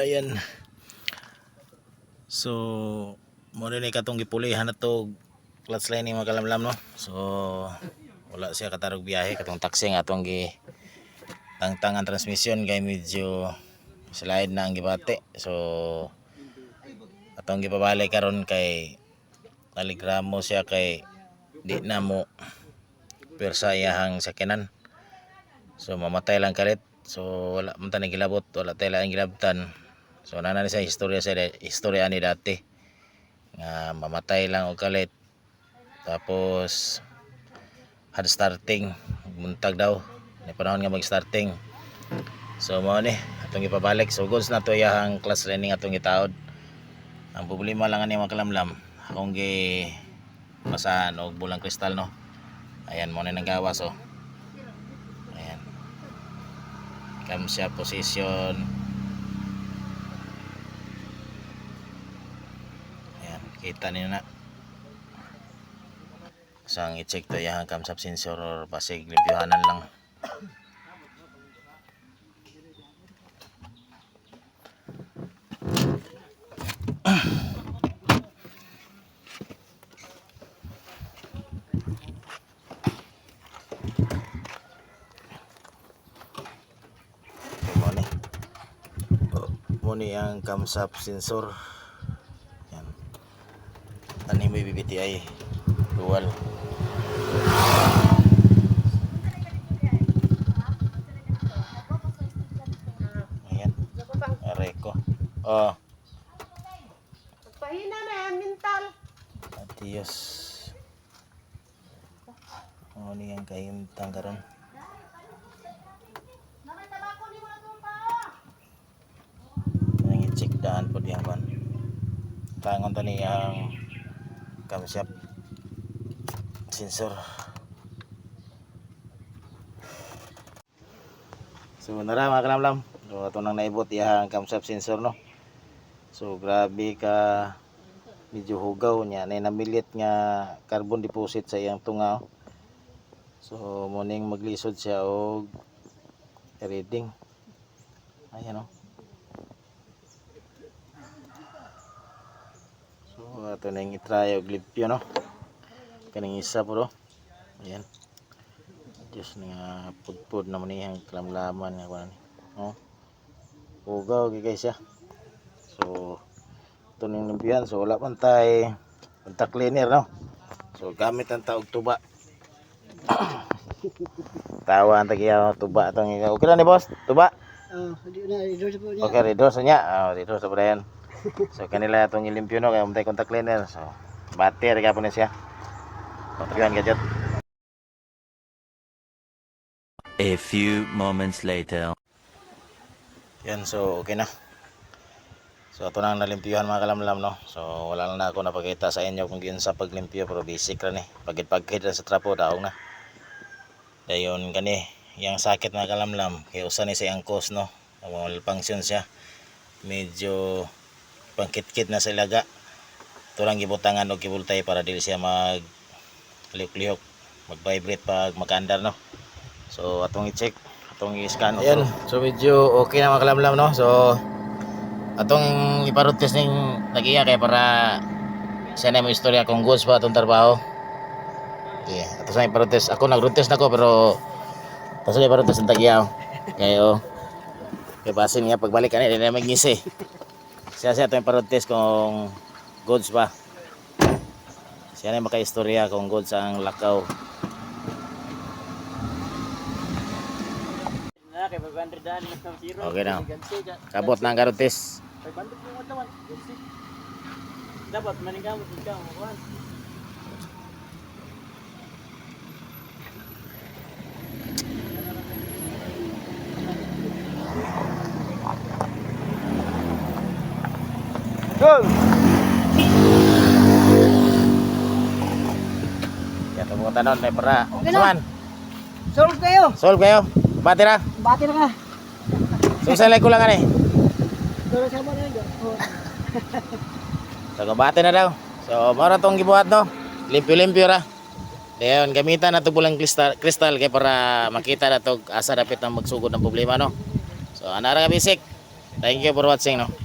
Ayan. So mo rin katong gipulihan na to clutch lining mga kalamlam no. So wala siya katarog biyahe katong taxi nga atong gi tangtangan transmission kay medyo slide na ang gibate. So atong gipabalik karon kay naligramo siya kay di na mo persa iyahang sakyanan. So mamatay lang kalit. So wala man ta nagilabot, wala tay lang gilabtan. So nana ni sa istorya ni dati nga mamatay lang og kalit. Tapos hard starting muntag daw ni panahon nga mag starting. So mao ni atong ipabalik. So goods na to iyahang class running atong gitaod. Ang problema lang ani mga kalamlam, akong gi masahan og bulang kristal no. Ayan mo na nagawas oh. Ayan. Cam siya position. Ayan, kita niyo na. Sang i-check to yung cam sub sensor or basig limpyohanan lang. Muni ang cam sub sensor. Yan. Ani may BBTI dual. Ayan. Areko. Oh. Pahina na yan, mental. Adios. Muni ang kahimtang karon. Check daan po diyan kon. Tangon tani ang cam shop sensor. So nara mga kalamlam. So ato nang naibot iyang cam shop sensor no. So grabe ka medyo hugaw niya na namilit nga carbon deposit sa iyang tunga. So muning maglisod siya og reading. Ayan oh. So ato nang i-try og limpyo no. Kaning isa po do. Ayan. Just nga pudpud na man iyang kalamlaman nga kuan. No. Hugaw gyud siya. So ito ning limpyan. So wala man tay contact cleaner no. So gamit ang taog tuba. Tawan ta kiya tuba tong ikaw. Okay na ni boss? Tuba? Redo sa po niya. Okay, redo sa niya. Redo sa padayon. So kanila itong ilimpyo no kaya may contact cleaner. So bater ka po na siya. Patrihan gadget. A few moments later. Yan, so okay na. So ito na ang nalimpyuhan mga kalamlam no. So wala lang na ako napakita sa inyo kung giun sa paglimpyo pero basic ra ni. Pagkit sa trapo daong na. Dayon kani yang sakit mga kalamlam kay usa ni sa angkos no. Malfunction siya. Medyo pangkit-kit na sa ilaga. Ito lang gibutangan o gibultay para dili siya mag lihok-lihok, mag-vibrate pag makaandar no. So atong i-check, atong i-scan. Ayan, so medyo okay na mga kalamlam no. So atong iparod test ning nagiya kay para siya na mo istorya kung goods pa atong trabaho. Okay, ato sa iparod test. Ako nag-road test nako pero pasali iparod test ng tagiyaw. Kayo kay basin nga pagbalik ani dili na magngisi. Siya itong iparod test kung goods pa. Siya na makaistorya kung goods ang lakaw. Okay na. Kabot na ang karotes. Dapat manigamot ikaw mo. Go! Ya, tunggu tanon may para. Saman. Solve kayo. Solve kayo. Bati na. Bati na ka. Susay ko lang ani. Doro sa mo na yun. So kabati na daw. So mara tong gibuhat no. Limpyo-limpyo ra. Dayon gamitan nato bulang kristal kay para makita nato asa dapat na magsugod ng problema no. So ana ra ka basic. Thank you for watching no.